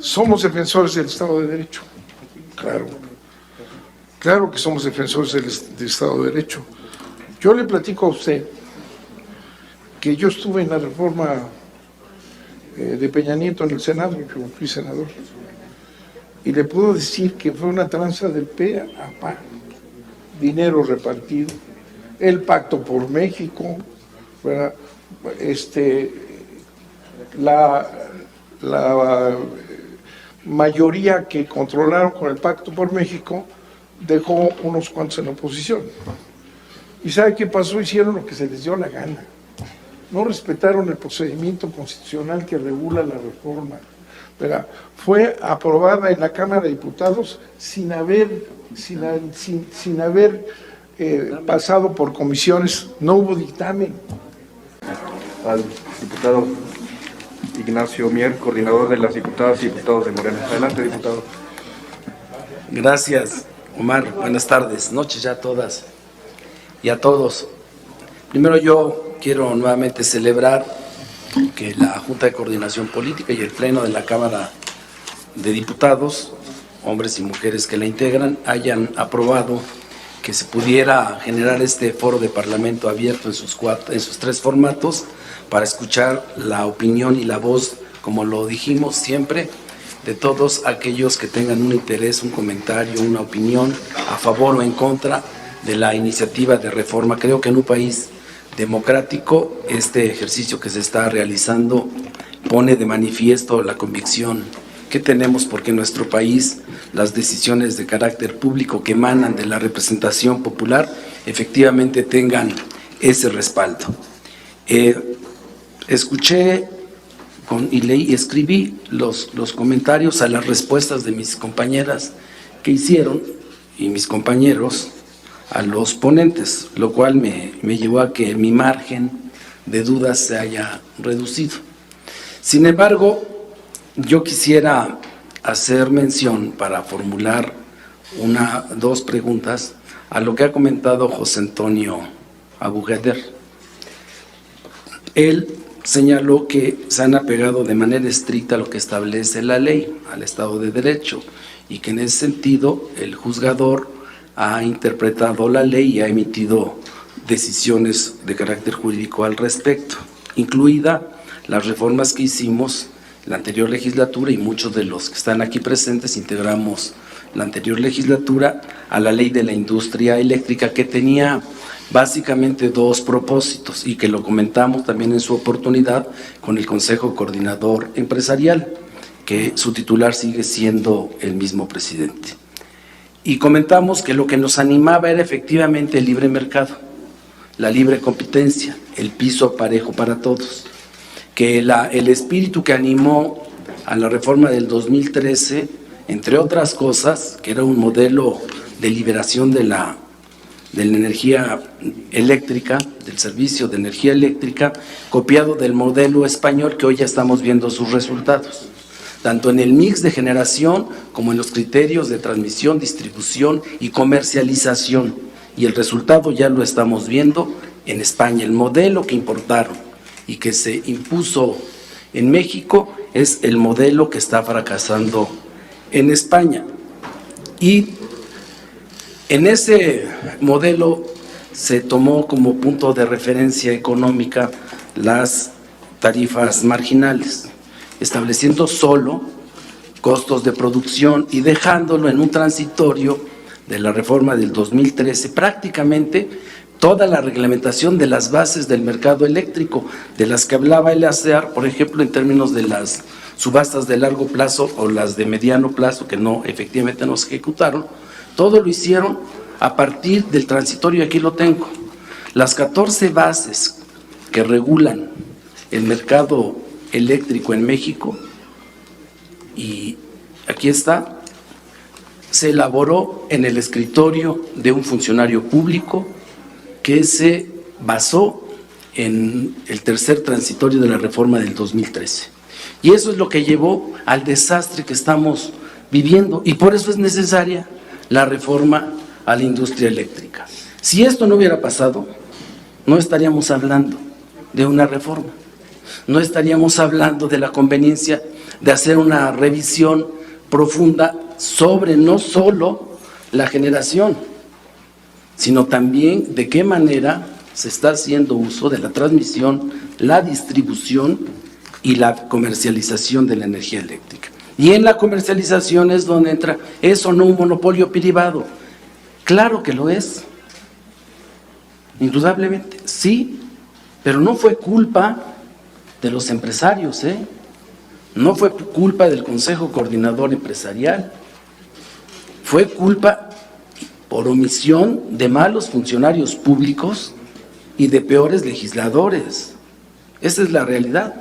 somos defensores del Estado de Derecho, claro que somos defensores del Estado de Derecho. Yo le platico a usted que yo estuve en la reforma de Peña Nieto en el Senado, yo fui senador, y le puedo decir que fue una tranza del pe a pa, dinero repartido, el Pacto por México, la mayoría que controlaron con el Pacto por México dejó unos cuantos en oposición. ¿Y sabe qué pasó? Hicieron lo que se les dio la gana. No respetaron el procedimiento constitucional que regula la reforma. Pero fue aprobada en la Cámara de Diputados sin haber pasado por comisiones, no hubo dictamen. Al diputado Ignacio Mier, coordinador de las diputadas y diputados de Morena. Adelante, diputado. Gracias, Omar. Buenas tardes, noches ya a todas y a todos. Primero yo quiero nuevamente celebrar que la Junta de Coordinación Política y el Pleno de la Cámara de Diputados, hombres y mujeres que la integran, hayan aprobado que se pudiera generar este foro de Parlamento abierto en sus tres formatos para escuchar la opinión y la voz, como lo dijimos siempre, de todos aquellos que tengan un interés, un comentario, una opinión a favor o en contra de la iniciativa de reforma. Creo que en un país democrático este ejercicio que se está realizando pone de manifiesto la convicción que tenemos porque en nuestro país las decisiones de carácter público que emanan de la representación popular efectivamente tengan ese respaldo. Escuché y leí y escribí los comentarios a las respuestas de mis compañeras que hicieron y mis compañeros a los ponentes, lo cual me llevó a que mi margen de dudas se haya reducido. Sin embargo, yo quisiera hacer mención para formular dos preguntas a lo que ha comentado José Antonio Abugeder. Él señaló que se han apegado de manera estricta a lo que establece la ley, al Estado de Derecho, y que en ese sentido el juzgador ha interpretado la ley y ha emitido decisiones de carácter jurídico al respecto, incluida las reformas que hicimos la anterior legislatura, y muchos de los que están aquí presentes integramos la anterior legislatura, a la ley de la industria eléctrica, que tenía básicamente dos propósitos y que lo comentamos también en su oportunidad con el Consejo Coordinador Empresarial, que su titular sigue siendo el mismo presidente. Y comentamos que lo que nos animaba era efectivamente el libre mercado, la libre competencia, el piso parejo para todos, que el espíritu que animó a la reforma del 2013, entre otras cosas, que era un modelo de liberación de la energía eléctrica, del servicio de energía eléctrica, copiado del modelo español que hoy ya estamos viendo sus resultados, tanto en el mix de generación como en los criterios de transmisión, distribución y comercialización. Y el resultado ya lo estamos viendo en España. El modelo que importaron y que se impuso en México es el modelo que está fracasando en España. Y en ese modelo se tomó como punto de referencia económica las tarifas marginales, estableciendo solo costos de producción y dejándolo en un transitorio de la reforma del 2013 prácticamente toda la reglamentación de las bases del mercado eléctrico, de las que hablaba el ASEAR, por ejemplo, en términos de las subastas de largo plazo o las de mediano plazo, que no efectivamente no se ejecutaron. Todo lo hicieron a partir del transitorio, aquí lo tengo. Las 14 bases que regulan el mercado eléctrico en México, y aquí está, se elaboró en el escritorio de un funcionario público que se basó en el tercer transitorio de la reforma del 2013. Y eso es lo que llevó al desastre que estamos viviendo, y por eso es necesaria la reforma a la industria eléctrica. Si esto no hubiera pasado, no estaríamos hablando de una reforma, no estaríamos hablando de la conveniencia de hacer una revisión profunda sobre no solo la generación, sino también de qué manera se está haciendo uso de la transmisión, la distribución y la comercialización de la energía eléctrica. Y en la comercialización es donde entra, ¿es o no un monopolio privado? Claro que lo es, indudablemente, sí, pero no fue culpa de los empresarios, no fue culpa del Consejo Coordinador Empresarial, fue culpa por omisión de malos funcionarios públicos y de peores legisladores. Esa es la realidad.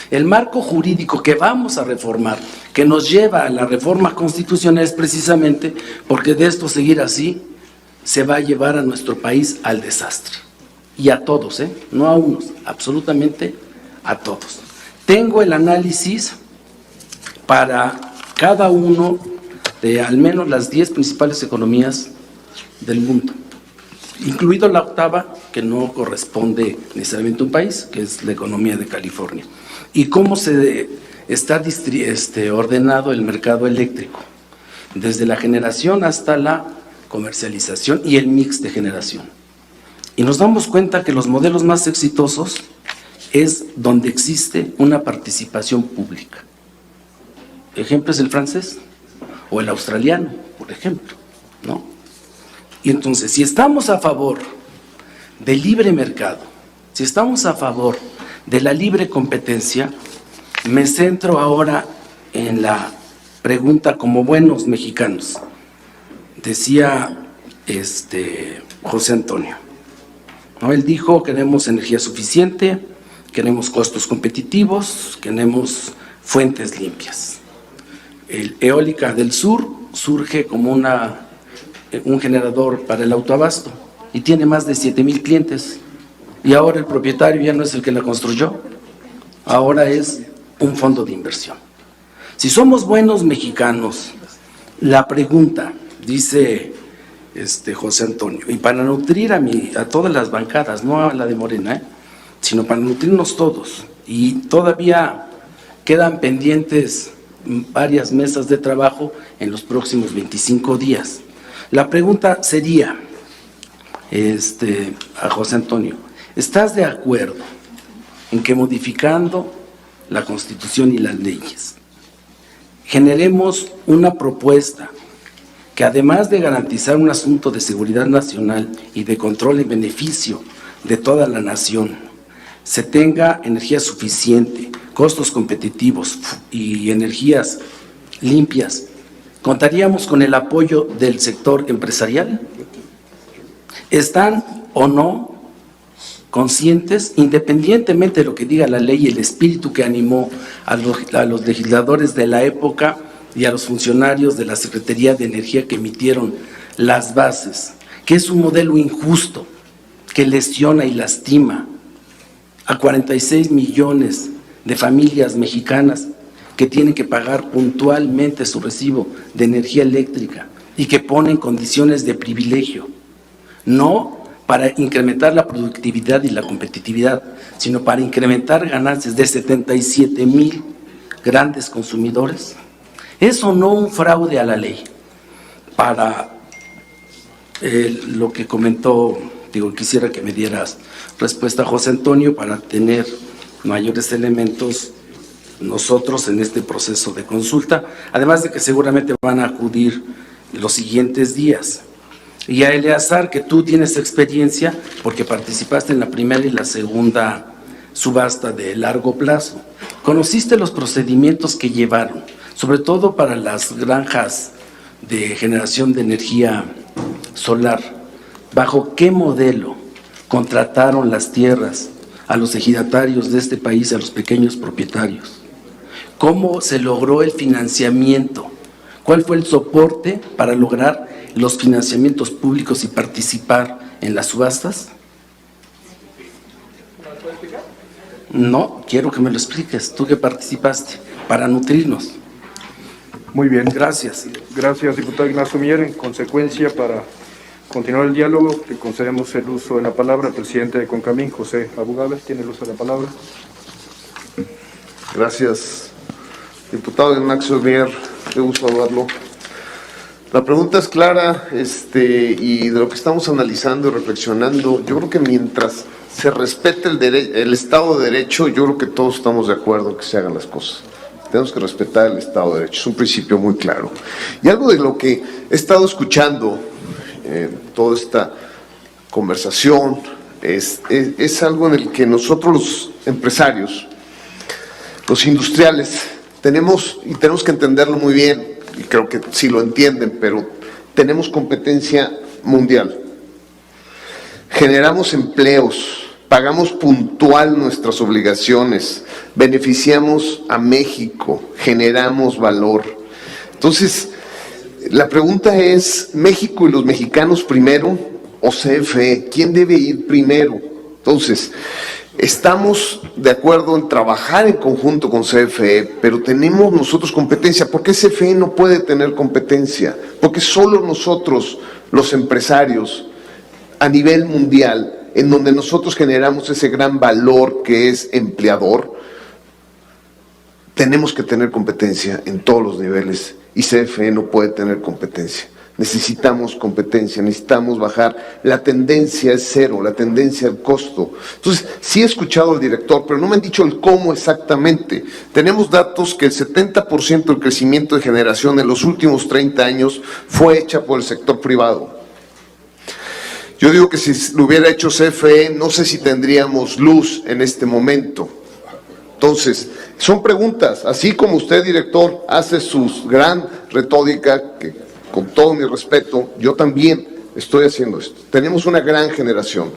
El marco jurídico que vamos a reformar, que nos lleva a la reforma constitucional, es precisamente porque de esto seguir así se va a llevar a nuestro país al desastre. Y a todos, no a unos, absolutamente a todos. Tengo el análisis para cada uno de al menos las 10 principales economías del mundo, incluido la octava, que no corresponde necesariamente a un país, que es la economía de California, y cómo se está ordenado el mercado eléctrico, desde la generación hasta la comercialización y el mix de generación. Y nos damos cuenta que los modelos más exitosos es donde existe una participación pública. Ejemplo es el francés o el australiano, por ejemplo, ¿no? Y entonces, si estamos a favor del libre mercado, si estamos a favor de la libre competencia, me centro ahora en la pregunta como buenos mexicanos. Decía José Antonio, ¿no? Él dijo: queremos energía suficiente, queremos costos competitivos, queremos fuentes limpias. El Eólica del Sur surge como un generador para el autoabasto y tiene más de 7,000 clientes. Y ahora el propietario ya no es el que la construyó, ahora es un fondo de inversión. Si somos buenos mexicanos, la pregunta, dice José Antonio, y para nutrir a todas las bancadas, no a la de Morena, sino para nutrirnos todos, y todavía quedan pendientes varias mesas de trabajo en los próximos 25 días. La pregunta sería, a José Antonio, ¿estás de acuerdo en que modificando la Constitución y las leyes generemos una propuesta que, además de garantizar un asunto de seguridad nacional y de control en beneficio de toda la nación, se tenga energía suficiente, costos competitivos y energías limpias? ¿Contaríamos con el apoyo del sector empresarial? ¿Están o no conscientes, independientemente de lo que diga la ley, el espíritu que animó a los legisladores de la época y a los funcionarios de la Secretaría de Energía que emitieron las bases, que es un modelo injusto, que lesiona y lastima a 46 millones de familias mexicanas que tienen que pagar puntualmente su recibo de energía eléctrica y que ponen condiciones de privilegio, no para incrementar la productividad y la competitividad, sino para incrementar ganancias de 77,000 grandes consumidores? ¿Es o no un fraude a la ley? Para lo que comentó, quisiera que me dieras respuesta, José Antonio, para tener mayores elementos nosotros en este proceso de consulta, además de que seguramente van a acudir los siguientes días. Y a Eleazar, que tú tienes experiencia porque participaste en la primera y la segunda subasta de largo plazo, conociste los procedimientos que llevaron, sobre todo para las granjas de generación de energía solar. ¿Bajo qué modelo contrataron las tierras a los ejidatarios de este país, a los pequeños propietarios? ¿Cómo se logró el financiamiento? ¿Cuál fue el soporte para lograr los financiamientos públicos y participar en las subastas? No, quiero que me lo expliques, tú que participaste, para nutrirnos. Muy bien. Gracias. Gracias, diputado Ignacio Mier. En consecuencia, para continuar el diálogo, le concedemos el uso de la palabra al presidente de CONCAMIN, José Abugabes. Tiene el uso de la palabra. Gracias, Diputado Ignacio Mier, qué gusto saludarlo. La pregunta es clara, y de lo que estamos analizando y reflexionando, yo creo que mientras se respete el Estado de Derecho, yo creo que todos estamos de acuerdo en que se hagan las cosas. Tenemos que respetar el Estado de Derecho, es un principio muy claro. Y algo de lo que he estado escuchando toda esta conversación es algo en el que nosotros los empresarios, los industriales, tenemos que entenderlo muy bien, y creo que sí lo entienden, pero tenemos competencia mundial. Generamos empleos, pagamos puntual nuestras obligaciones, beneficiamos a México, generamos valor. Entonces, la pregunta es, ¿México y los mexicanos primero o CFE? ¿Quién debe ir primero? Entonces, estamos de acuerdo en trabajar en conjunto con CFE, pero tenemos nosotros competencia. ¿Por qué CFE no puede tener competencia? Porque solo nosotros, los empresarios, a nivel mundial, en donde nosotros generamos ese gran valor que es empleador, tenemos que tener competencia en todos los niveles y CFE no puede tener competencia. Necesitamos competencia, necesitamos bajar. La tendencia es cero, la tendencia al costo. Entonces, sí he escuchado al director, pero no me han dicho el cómo exactamente. Tenemos datos que el 70% del crecimiento de generación en los últimos 30 años fue hecha por el sector privado. Yo digo que si lo hubiera hecho CFE, no sé si tendríamos luz en este momento. Entonces, son preguntas, así como usted, director, hace su gran retórica, que con todo mi respeto, yo también estoy haciendo esto. Tenemos una gran generación.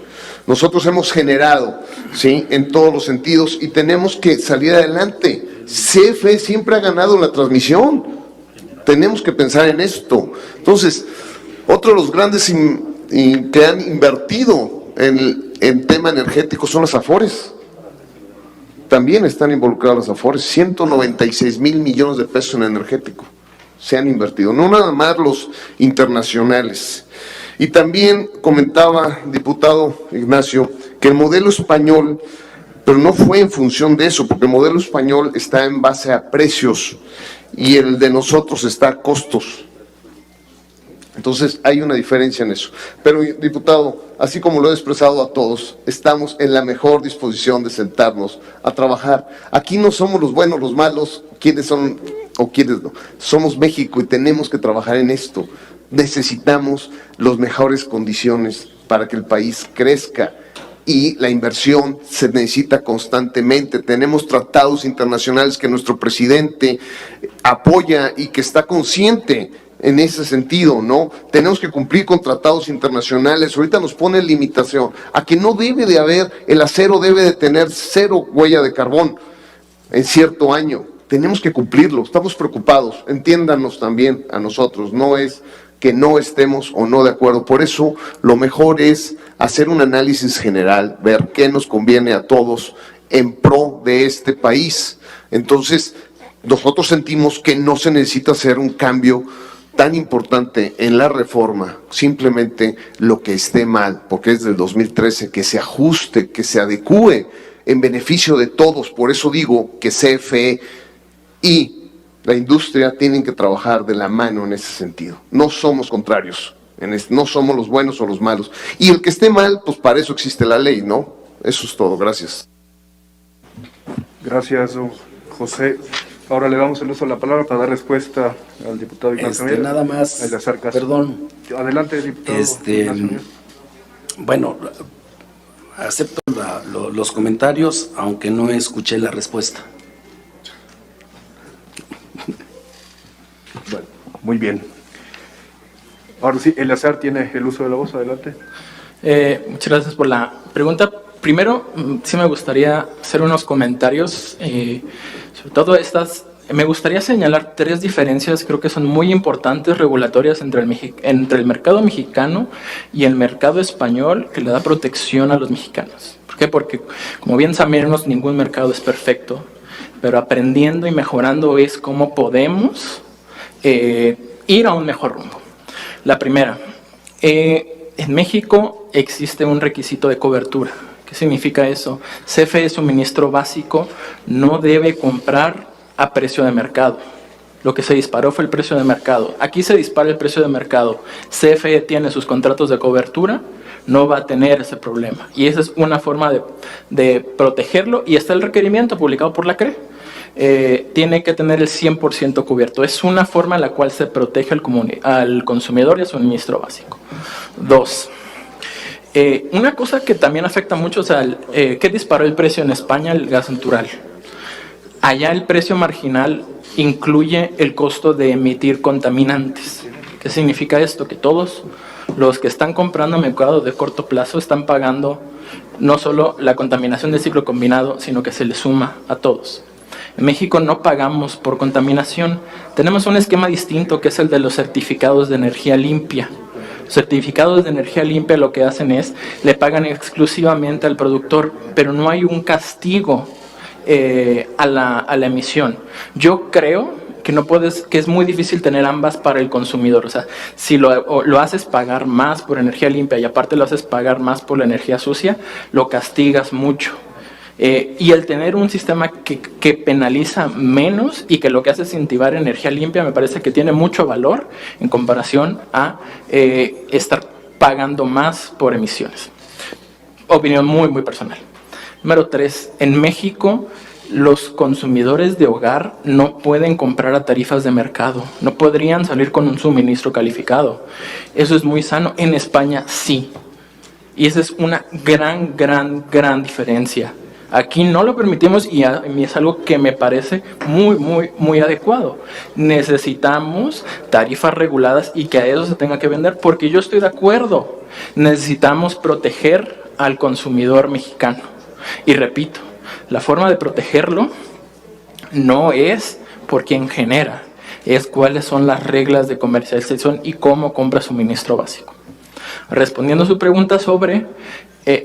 Nosotros hemos generado, ¿sí?, en todos los sentidos y tenemos que salir adelante. CFE siempre ha ganado la transmisión. Tenemos que pensar en esto. Entonces, otro de los grandes que han invertido en tema energético son las Afores. También están involucradas las Afores, 196,000 millones de pesos en energético se han invertido, no nada más los internacionales. Y también comentaba, diputado Ignacio, que el modelo español, pero no fue en función de eso, porque el modelo español está en base a precios y el de nosotros está a costos. Entonces hay una diferencia en eso. Pero, diputado, así como lo he expresado a todos, estamos en la mejor disposición de sentarnos a trabajar. Aquí no somos los buenos, los malos, quiénes son o quiénes no. Somos México y tenemos que trabajar en esto. Necesitamos las mejores condiciones para que el país crezca y la inversión se necesita constantemente. Tenemos tratados internacionales que nuestro presidente apoya y que está consciente en ese sentido, ¿no? Tenemos que cumplir con tratados internacionales. Ahorita nos pone limitación a que no debe de haber, el acero debe de tener 0 huella de carbón en cierto año. Tenemos que cumplirlo, estamos preocupados, entiéndanos también a nosotros, no es que no estemos o no de acuerdo. Por eso lo mejor es hacer un análisis general, ver qué nos conviene a todos en pro de este país. Entonces, nosotros sentimos que no se necesita hacer un cambio tan importante en la reforma, simplemente lo que esté mal, porque es del 2013, que se ajuste, que se adecúe en beneficio de todos. Por eso digo que CFE y la industria tienen que trabajar de la mano en ese sentido. No somos contrarios, no somos los buenos o los malos. Y el que esté mal, pues para eso existe la ley, ¿no? Eso es todo, gracias. Gracias, don José. Ahora le damos el uso de la palabra para dar respuesta al diputado Ignacio Mier. Nada más, perdón. Adelante, diputado Ignacio Mier. Bueno, acepto los comentarios, aunque no escuché la respuesta. Bueno, muy bien. Ahora sí, Eleazar tiene el uso de la voz, adelante. Muchas gracias por la pregunta. Primero, sí me gustaría hacer unos comentarios, sobre todo me gustaría señalar 3 diferencias, creo que son muy importantes, regulatorias entre el mercado mexicano y el mercado español, que le da protección a los mexicanos. ¿Por qué? Porque, como bien sabemos, ningún mercado es perfecto, pero aprendiendo y mejorando es cómo podemos ir a un mejor rumbo. La primera, en México existe un requisito de cobertura. ¿Qué significa eso? CFE, suministro básico, no debe comprar a precio de mercado. Lo que se disparó fue el precio de mercado. Aquí se dispara el precio de mercado. CFE tiene sus contratos de cobertura, no va a tener ese problema. Y esa es una forma de protegerlo. Y está el requerimiento publicado por la CRE. Tiene que tener el 100% cubierto. Es una forma en la cual se protege al consumidor y al suministro básico. 2. Una cosa que también afecta mucho, o sea, ¿qué disparó el precio en España? El gas natural. Allá el precio marginal incluye el costo de emitir contaminantes. ¿Qué significa esto? Que todos los que están comprando mercado de corto plazo están pagando no solo la contaminación del ciclo combinado, sino que se le suma a todos. En México no pagamos por contaminación. Tenemos un esquema distinto que es el de los certificados de energía limpia. Certificados de energía limpia lo que hacen es, le pagan exclusivamente al productor, pero no hay un castigo a la emisión. Yo creo que es muy difícil tener ambas para el consumidor. O sea, si lo haces pagar más por energía limpia y aparte lo haces pagar más por la energía sucia, lo castigas mucho. Y el tener un sistema que penaliza menos y que lo que hace es incentivar energía limpia me parece que tiene mucho valor en comparación a estar pagando más por emisiones. Opinión muy, muy personal. Número 3, en México los consumidores de hogar no pueden comprar a tarifas de mercado, no podrían salir con un suministro calificado. Eso es muy sano. En España sí. Y esa es una gran diferencia. Aquí no lo permitimos y a mí es algo que me parece muy adecuado. Necesitamos tarifas reguladas y que a eso se tenga que vender, porque yo estoy de acuerdo. Necesitamos proteger al consumidor mexicano. Y repito, la forma de protegerlo no es por quien genera, es cuáles son las reglas de comercialización y cómo compra suministro básico. Respondiendo a su pregunta sobre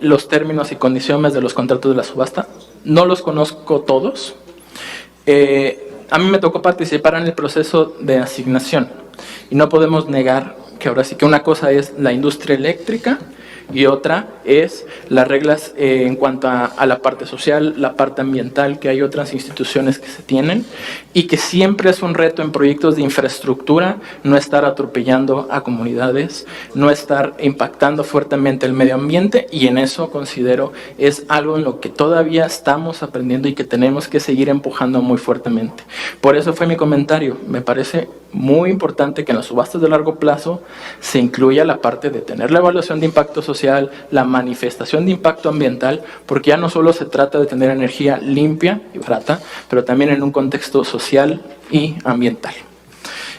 los términos y condiciones de los contratos de la subasta, no los conozco todos. A mí me tocó participar en el proceso de asignación y no podemos negar que ahora sí que una cosa es la industria eléctrica y otra es las reglas en cuanto a la parte social, la parte ambiental, que hay otras instituciones que se tienen y que siempre es un reto en proyectos de infraestructura no estar atropellando a comunidades, no estar impactando fuertemente el medio ambiente, y en eso considero es algo en lo que todavía estamos aprendiendo y que tenemos que seguir empujando muy fuertemente. Por eso fue mi comentario. Me parece muy importante que en las subastas de largo plazo se incluya la parte de tener la evaluación de impacto social, la manifestación de impacto ambiental, porque ya no solo se trata de tener energía limpia y barata, pero también en un contexto social y ambiental.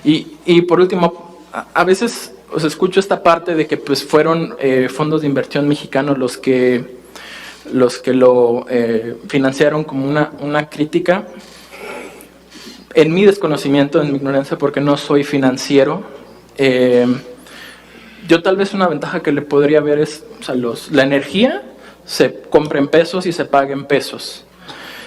Y por último, a veces os escucho esta parte de que pues fueron fondos de inversión mexicanos los que lo financiaron como una crítica. En mi desconocimiento, en mi ignorancia, porque no soy financiero, yo tal vez una ventaja que le podría ver es, o sea, la energía se compra en pesos y se paga en pesos.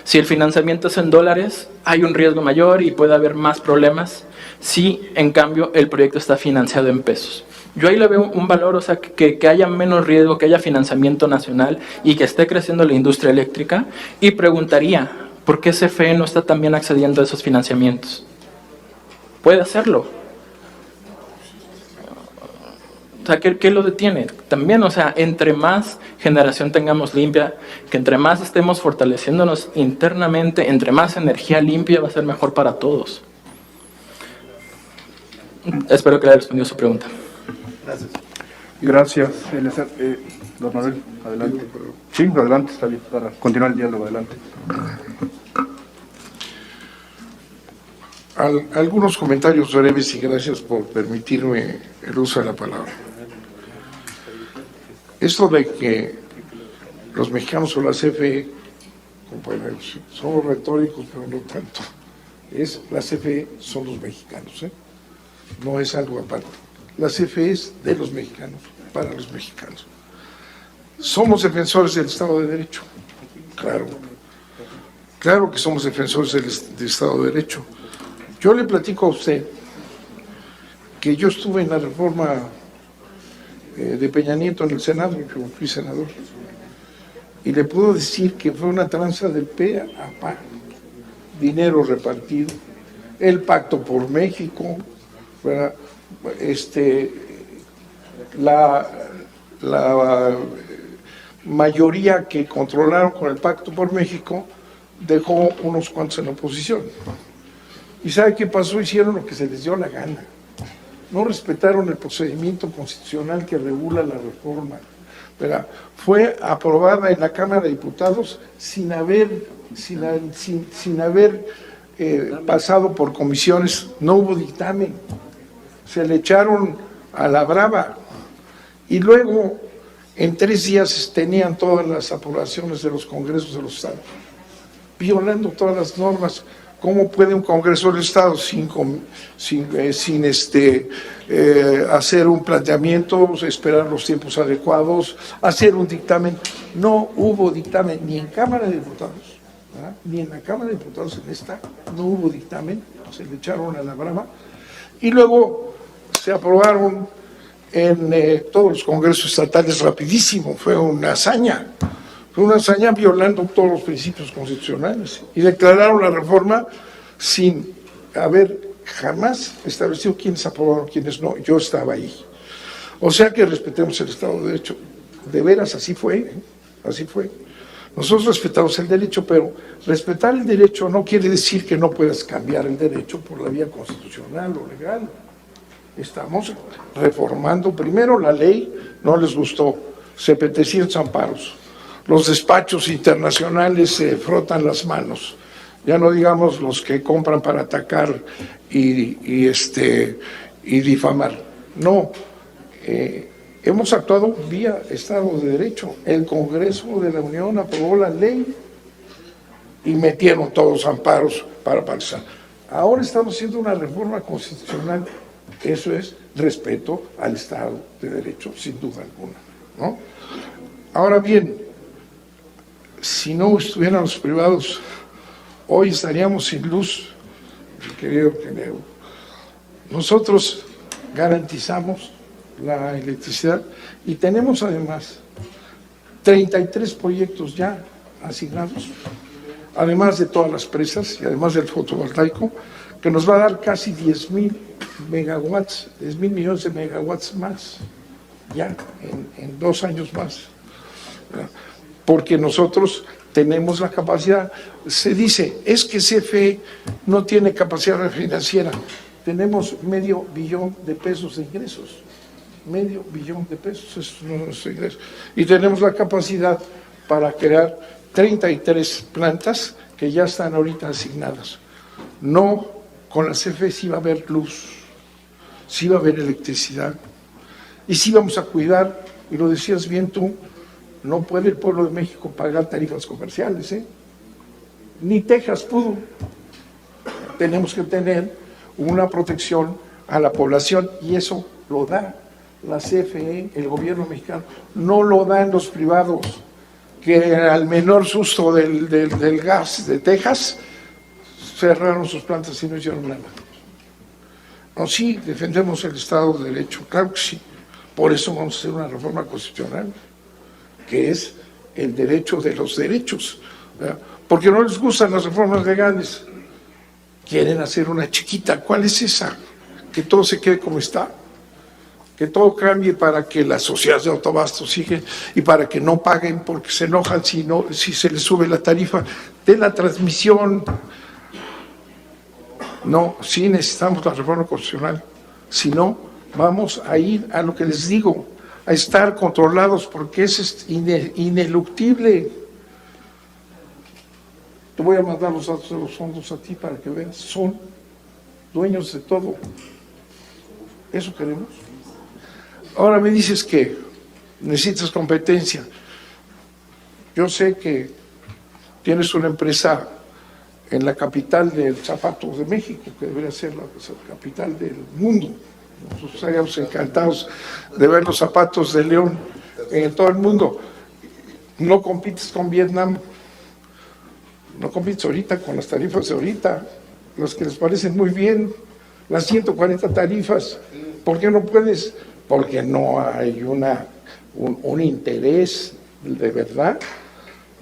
Si el financiamiento es en dólares, hay un riesgo mayor y puede haber más problemas si, en cambio, el proyecto está financiado en pesos. Yo ahí le veo un valor, o sea, que haya menos riesgo, que haya financiamiento nacional y que esté creciendo la industria eléctrica, y preguntaría, ¿por qué CFE no está también accediendo a esos financiamientos? Puede hacerlo. O sea, ¿qué lo detiene? También, o sea, entre más generación tengamos limpia, que entre más estemos fortaleciéndonos internamente, entre más energía limpia va a ser mejor para todos. Espero que le haya respondido su pregunta. Gracias. Gracias. Don Manuel, adelante. Sí, adelante, está bien, para continuar el diálogo, adelante. Algunos comentarios breves y gracias por permitirme el uso de la palabra. Esto de que los mexicanos o la CFE, compañeros, somos retóricos, pero no tanto. La CFE son los mexicanos, no es algo aparte. La CFE es de los mexicanos, para los mexicanos. Somos defensores del Estado de Derecho, claro que somos defensores del Estado de Derecho. Yo le platico a usted que yo estuve en la reforma de Peña Nieto en el Senado, yo fui senador, y le puedo decir que fue una tranza de pe a pa. dinero repartido, el Pacto por México, ¿verdad? La mayoría que controlaron con el Pacto por México dejó unos cuantos en oposición. ¿Y sabe qué pasó? Hicieron lo que se les dio la gana. No respetaron el procedimiento constitucional que regula la reforma. ¿Verdad? Fue aprobada en la Cámara de Diputados sin haber pasado por comisiones. No hubo dictamen. Se le echaron a la brava. Y luego, en 3 días, tenían todas las aprobaciones de los congresos de los estados, violando todas las normas. ¿Cómo puede un Congreso del Estado sin hacer un planteamiento, esperar los tiempos adecuados, hacer un dictamen? No hubo dictamen ni en Cámara de Diputados, ¿verdad? Ni en la Cámara de Diputados, en esta, no hubo dictamen, se le echaron a la brava. Y luego se aprobaron en todos los congresos estatales rapidísimo, fue una hazaña. Fue una hazaña violando todos los principios constitucionales y declararon la reforma sin haber jamás establecido quiénes aprobaron, quiénes no. Yo estaba ahí. O sea que respetemos el Estado de Derecho. De veras, así fue, ¿eh? Así fue. Nosotros respetamos el derecho, pero respetar el derecho no quiere decir que no puedas cambiar el derecho por la vía constitucional o legal. Estamos reformando primero la ley, no les gustó, 700 amparos. Los despachos internacionales se frotan las manos, ya no digamos los que compran para atacar y difamar. No, hemos actuado vía Estado de Derecho. El Congreso de la Unión aprobó la ley y metieron todos los amparos para pasar. Ahora estamos haciendo una reforma constitucional. Eso es respeto al Estado de Derecho, sin duda alguna, ¿no? Ahora bien, si no estuvieran los privados, hoy estaríamos sin luz, mi querido ingeniero. Nosotros garantizamos la electricidad y tenemos además 33 proyectos ya asignados, además de todas las presas y además del fotovoltaico, que nos va a dar casi 10,000 megawatts, 10,000 millones de megawatts más, ya en 2 años más. Porque nosotros tenemos la capacidad. Se dice, es que CFE no tiene capacidad financiera. Tenemos $500 millón de pesos de ingresos. $500 millón de pesos es nuestro ingreso. Y tenemos la capacidad para crear 33 plantas que ya están ahorita asignadas. No, con la CFE sí va a haber luz, sí va a haber electricidad. Y sí vamos a cuidar, y lo decías bien tú, no puede el pueblo de México pagar tarifas comerciales, ¿eh? Ni Texas pudo. Tenemos que tener una protección a la población y eso lo da la CFE, el gobierno mexicano. No lo dan los privados, que al menor susto del gas de Texas cerraron sus plantas y no hicieron nada. No, sí, defendemos el Estado de Derecho, claro que sí. Por eso vamos a hacer una reforma constitucional, que es el derecho de los derechos, ¿verdad? Porque no les gustan las reformas legales, quieren hacer una chiquita. ¿Cuál es esa? Que todo se quede como está, que todo cambie para que las sociedades de autoabasto sigan y para que no paguen porque se enojan si se les sube la tarifa de la transmisión. No, sí necesitamos la reforma constitucional, si no vamos a ir a lo que les digo, a estar controlados, porque eso es ineluctible. Te voy a mandar los datos de los fondos a ti para que veas, son dueños de todo. ¿Eso queremos? Ahora me dices que necesitas competencia. Yo sé que tienes una empresa en la capital del zapato de México, que debería ser la capital del mundo. Nosotros estaríamos encantados de ver los zapatos de León en todo el mundo. No compites con Vietnam, no compites ahorita con las tarifas de ahorita, las que les parecen muy bien, las 140 tarifas. ¿Por qué no puedes? Porque no hay un interés de verdad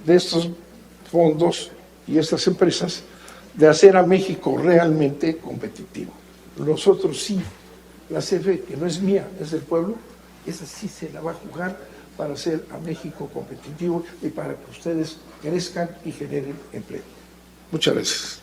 de estos fondos y estas empresas de hacer a México realmente competitivo. Nosotros sí, la CFE, que no es mía, es del pueblo, esa sí se la va a jugar para hacer a México competitivo y para que ustedes crezcan y generen empleo. Muchas gracias.